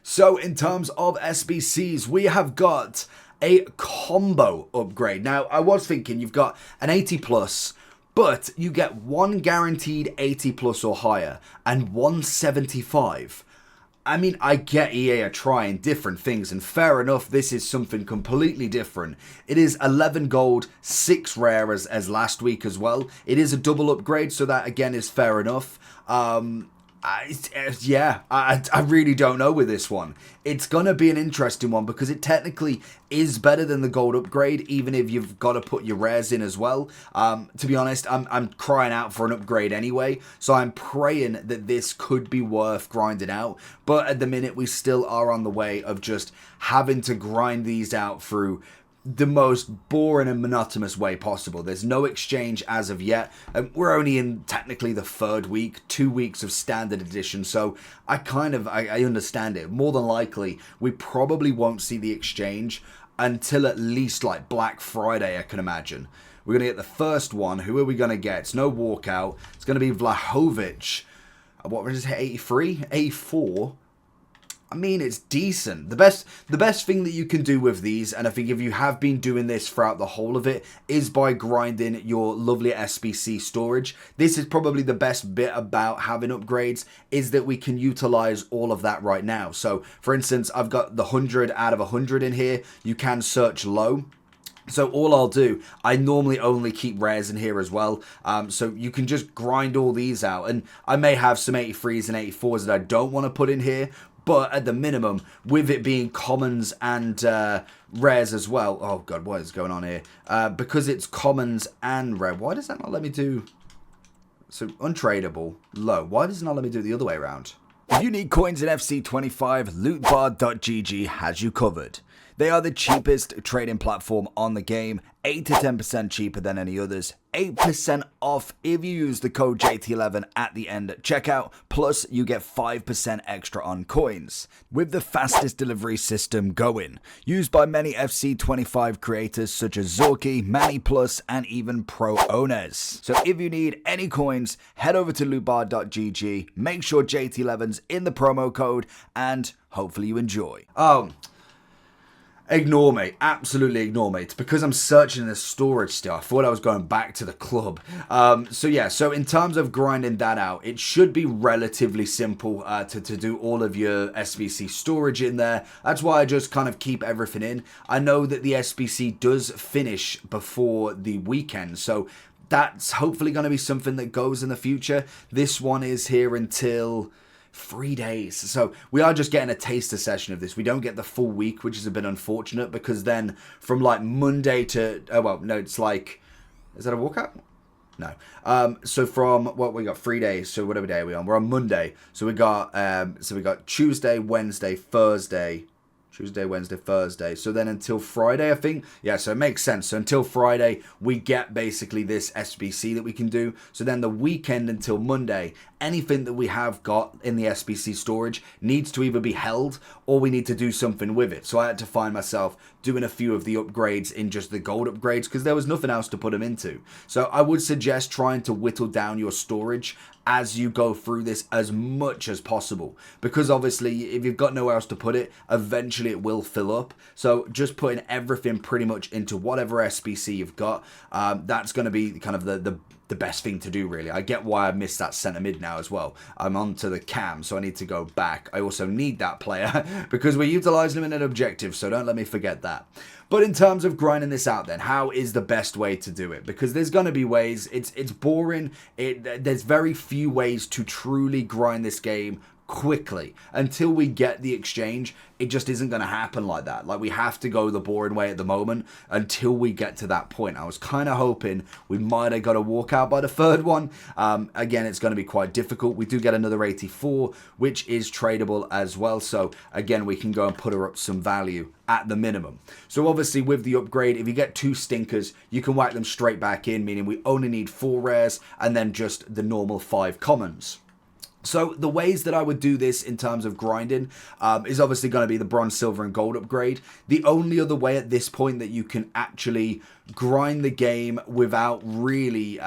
So in terms of SBCs, we have got a combo upgrade. Now, I was thinking you've got an 80 plus, but you get one guaranteed 80 plus or higher and 175. I mean, I get EA are trying different things, and fair enough, this is something completely different. It is 11 gold, 6 rare as last week as well. It is a double upgrade, so that again is fair enough. I really don't know with this one. It's going to be an interesting one because it technically is better than the gold upgrade, even if you've got to put your rares in as well. To be honest, I'm crying out for an upgrade anyway, so I'm praying that this could be worth grinding out. But at the minute, we still are on the way of just having to grind these out through the most boring and monotonous way possible. There's no exchange as of yet. We're only in technically the 3rd week, 2 weeks of standard edition, so I understand it. More than likely, we probably won't see the exchange until at least like Black Friday, I can imagine. We're going to get the first one. Who are we going to get? It's no walkout. It's going to be Vlahovic. What was it, 83? 84? I mean, it's decent. The best thing that you can do with these, and I think if you have been doing this throughout the whole of it, is by grinding your lovely SBC storage. This is probably the best bit about having upgrades, is that we can utilize all of that right now. So, for instance, I've got the 100 out of 100 in here. You can search low. So all I'll do, I normally only keep rares in here as well, so you can just grind all these out, and I may have some 83s and 84s that I don't want to put in here, but at the minimum, with it being commons and rares as well, oh god, what is going on here? Because it's commons and rare, why does that not let me do, so untradeable, low, why does it not let me do it the other way around? If you need coins in FC25, lootbar.gg has you covered. They are the cheapest trading platform on the game, 8 to 10% cheaper than any others, 8% off if you use the code JT11 at the end at checkout, plus you get 5% extra on coins. With the fastest delivery system going, used by many FC25 creators such as Zorky, Manny Plus, and even Pro owners. So if you need any coins, head over to lootbar.gg, make sure JT11's in the promo code, and hopefully you enjoy. Ignore me. Absolutely ignore me. It's because I'm searching the storage still. I thought I was going back to the club. So in terms of grinding that out, it should be relatively simple to do all of your SBC storage in there. That's why I just kind of keep everything in. I know that the SBC does finish before the weekend, so that's hopefully going to be something that goes in the future. This one is here until 3 days. So we are just getting a taster session of this. We don't get the full week, which is a bit unfortunate, because then from like Monday to, it's like, is that a walkout? No. So from what we got 3 days. So whatever day are we on? We're on Monday. So we got Tuesday, Wednesday, Thursday. Tuesday, Wednesday, Thursday. So then until Friday, I think. Yeah, so it makes sense. So until Friday, we get basically this SBC that we can do. So then the weekend until Monday, anything that we have got in the SBC storage needs to either be held or we need to do something with it. So I had to find myself doing a few of the upgrades in just the gold upgrades because there was nothing else to put them into. So I would suggest trying to whittle down your storage as you go through this as much as possible, because obviously if you've got nowhere else to put it, eventually it will fill up. So just putting everything pretty much into whatever SBC you've got, that's going to be kind of the best thing to do, really. I get why I missed that centre mid now as well. I'm onto the cam, so I need to go back. I also need that player because we're utilising him in an objective, so don't let me forget that. But in terms of grinding this out then, how is the best way to do it? Because there's going to be ways, it's boring, there's very few ways to truly grind this game quickly. Until we get the exchange, it just isn't going to happen like that. Like, we have to go the boring way at the moment until we get to that point. I was kind of hoping we might have got a walkout by the third one. Again, it's going to be quite difficult. We do get another 84, which is tradable as well. So again, we can go and put her up some value at the minimum. So obviously with the upgrade, if you get 2 stinkers, you can whack them straight back in, meaning we only need 4 rares and then just the normal 5 commons. So the ways that I would do this in terms of grinding is obviously going to be the bronze, silver, and gold upgrade. The only other way at this point that you can actually grind the game without really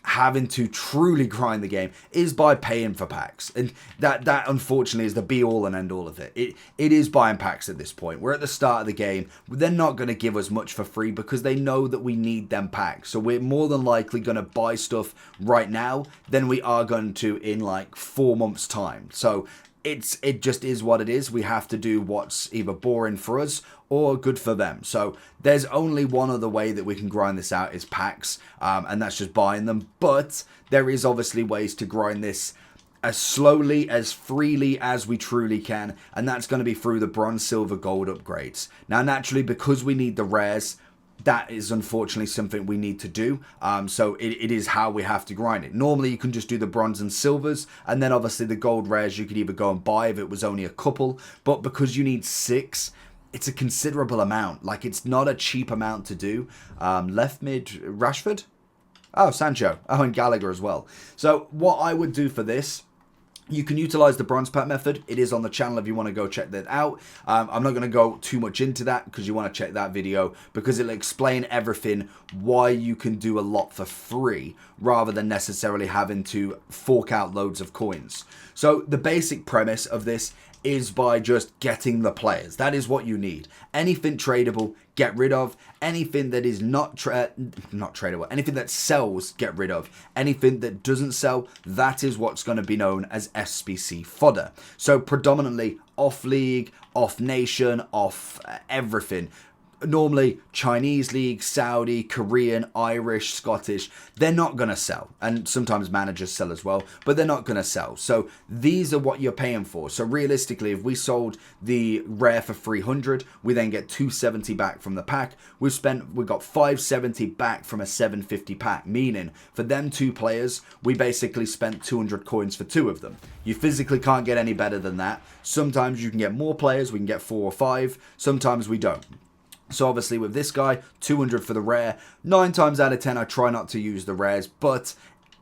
having to truly grind the game is by paying for packs, and that unfortunately is the be all and end all of it. It is buying packs at this point. We're at the start of the game. They're not going to give us much for free because they know that we need them packs. So we're more than likely going to buy stuff right now than we are going to in like 4 months time. So it just is what it is. We have to do what's either boring for us or good for them. So there's only one other way that we can grind this out is packs, and that's just buying them. But there is obviously ways to grind this as slowly, as freely as we truly can, and that's going to be through the bronze, silver, gold upgrades. Now, naturally, because we need the rares, that is unfortunately something we need to do. So it is how we have to grind it. Normally you can just do the bronze and silvers, and then obviously the gold rares you could either go and buy if it was only a couple, but because you need 6, it's a considerable amount. Like, it's not a cheap amount to do. Left mid, Rashford? Oh, Sancho. Oh, and Gallagher as well. So what I would do for this, you can utilize the bronze pack method. It is on the channel if you want to go check that out. I'm not going to go too much into that because you want to check that video, because it'll explain everything, why you can do a lot for free rather than necessarily having to fork out loads of coins. So the basic premise of this is by just getting the players. That is what you need. Anything tradable, get rid of. Anything that is not tradable, anything that sells, get rid of. Anything that doesn't sell, that is what's going to be known as SBC fodder. So predominantly off league, off nation, off everything. Normally Chinese league, Saudi, Korean, Irish, Scottish, they're not going to sell. And sometimes managers sell as well, but they're not going to sell. So these are what you're paying for. So realistically, if we sold the rare for 300, we then get 270 back from the pack. We've got 570 back from a 750 pack, meaning for them 2 players, we basically spent 200 coins for 2 of them. You physically can't get any better than that. Sometimes you can get more players, we can get 4 or 5. Sometimes we don't. So obviously with this guy, 200 for the rare. 9 times out of 10, I try not to use the rares, but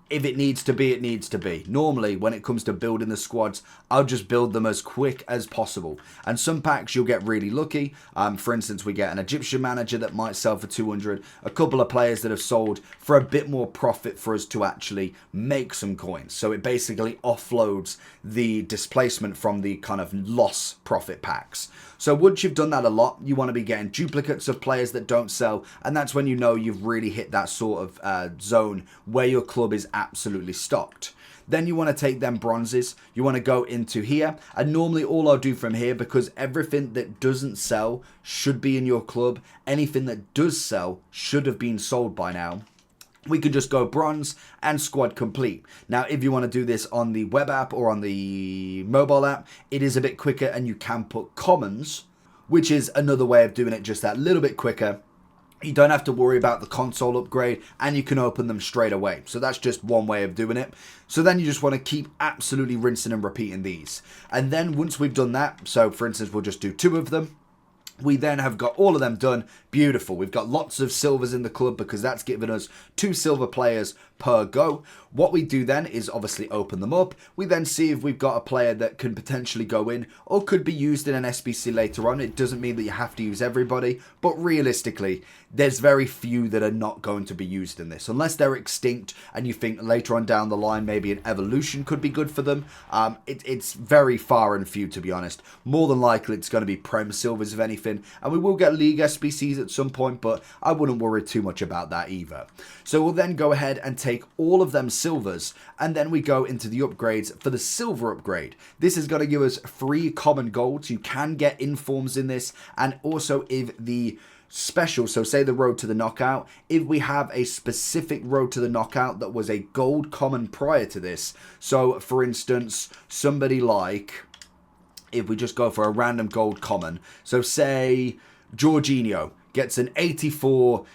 if it needs to be, it needs to be. Normally, when it comes to building the squads, I'll just build them as quick as possible. And some packs, you'll get really lucky. For instance, we get an Egyptian manager that might sell for 200. A couple of players that have sold for a bit more profit for us to actually make some coins. So it basically offloads the displacement from the kind of loss profit packs. So once you've done that a lot, you want to be getting duplicates of players that don't sell. And that's when you know you've really hit that sort of zone where your club is absolutely stocked. Then you want to take them bronzes. You want to go into here. And normally all I'll do from here, because everything that doesn't sell should be in your club. Anything that does sell should have been sold by now. We can just go bronze and squad complete. Now, if you want to do this on the web app or on the mobile app, it is a bit quicker, and you can put commons, which is another way of doing it just that little bit quicker. You don't have to worry about the console upgrade, and you can open them straight away. So that's just one way of doing it. So then you just want to keep absolutely rinsing and repeating these. And then once we've done that, so for instance, we'll just do 2 of them. We then have got all of them done. Beautiful. We've got lots of silvers in the club because that's given us 2 silver players per go. What we do then is obviously open them up. We then see if we've got a player that can potentially go in or could be used in an SBC later on. It doesn't mean that you have to use everybody, but realistically, there's very few that are not going to be used in this. Unless they're extinct and you think later on down the line maybe an evolution could be good for them. It's very far and few, to be honest. More than likely it's going to be Prem Silvers if anything, and we will get League SBCs at some point, but I wouldn't worry too much about that either. So we'll then go ahead and take all of them silvers, and then we go into the upgrades for the silver upgrade. This is going to give us 3 common golds. You can get informs in this, and also if the special, so say the road to the knockout, if we have a specific road to the knockout that was a gold common prior to this, so for instance somebody like, if we just go for a random gold common, so say Jorginho gets an 84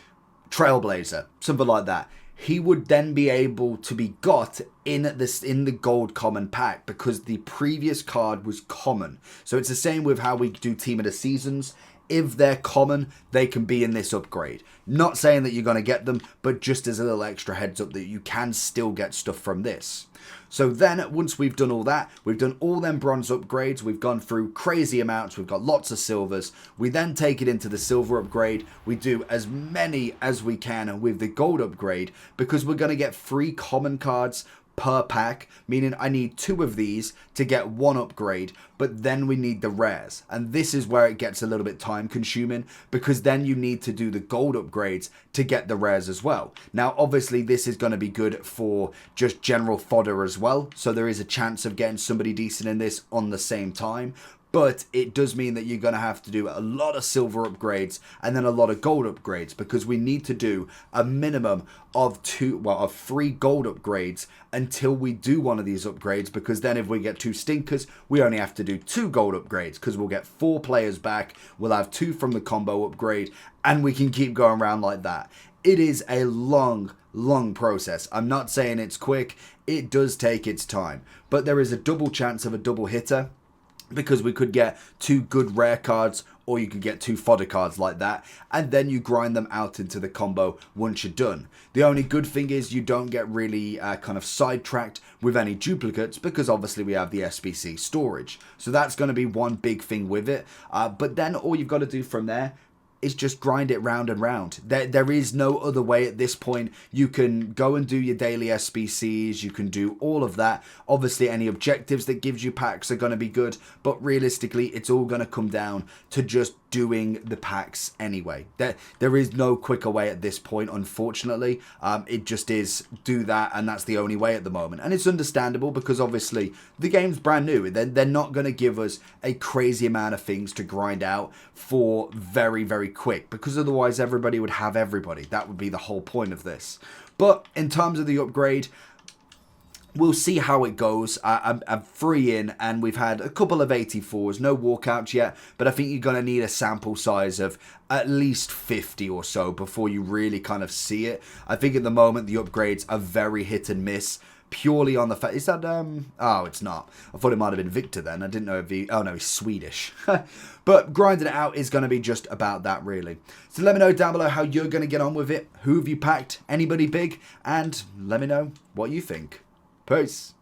Trailblazer, something like that, he would then be able to be got in the gold common pack because the previous card was common. So it's the same with how we do Team of the Seasons. If they're common, they can be in this upgrade. Not saying that you're going to get them, but just as a little extra heads up that you can still get stuff from this. So then, once we've done all that, we've done all them bronze upgrades, we've gone through crazy amounts, we've got lots of silvers, we then take it into the silver upgrade, we do as many as we can with the gold upgrade, because we're going to get 3 common cards per pack, meaning I need 2 of these to get 1 upgrade, but then we need the rares, and this is where it gets a little bit time consuming, because then you need to do the gold upgrades to get the rares as well. Now obviously this is going to be good for just general fodder as well, so there is a chance of getting somebody decent in this on the same time. But it does mean that you're going to have to do a lot of silver upgrades and then a lot of gold upgrades, because we need to do a minimum of 3 gold upgrades until we do one of these upgrades, because then if we get 2 stinkers, we only have to do 2 gold upgrades, because we'll get 4 players back, we'll have 2 from the combo upgrade, and we can keep going around like that. It is a long process. I'm not saying it's quick, it does take its time, but there is a double chance of a double hitter, because we could get 2 good rare cards, or you could get 2 fodder cards like that, and then you grind them out into the combo once you're done. The only good thing is you don't get really kind of sidetracked with any duplicates, because obviously we have the SBC storage. So that's going to be one big thing with it. But then all you've got to do from there is just grind it round and round. There is no other way at this point. You can go and do your daily SBCs, you can do all of that. Obviously any objectives that gives you packs are going to be good, but realistically it's all going to come down to just doing the packs anyway. There is no quicker way at this point, unfortunately. It just is do that, and that's the only way at the moment. And it's understandable, because obviously the game's brand new. They're not going to give us a crazy amount of things to grind out for very quick, because otherwise everybody would have everybody. That would be the whole point of this. But in terms of the upgrade, we'll see how it goes. I'm 3 in, and we've had a couple of 84s, no walkouts yet, but I think you're going to need a sample size of at least 50 or so before you really kind of see it. I think at the moment the upgrades are very hit and miss, purely on the fact, is that, oh, it's not. I thought it might have been Victor then. I didn't know if he, oh no, he's Swedish. But grinding it out is going to be just about that, really. So let me know down below how you're going to get on with it. Who have you packed? Anybody big? And let me know what you think. Peace.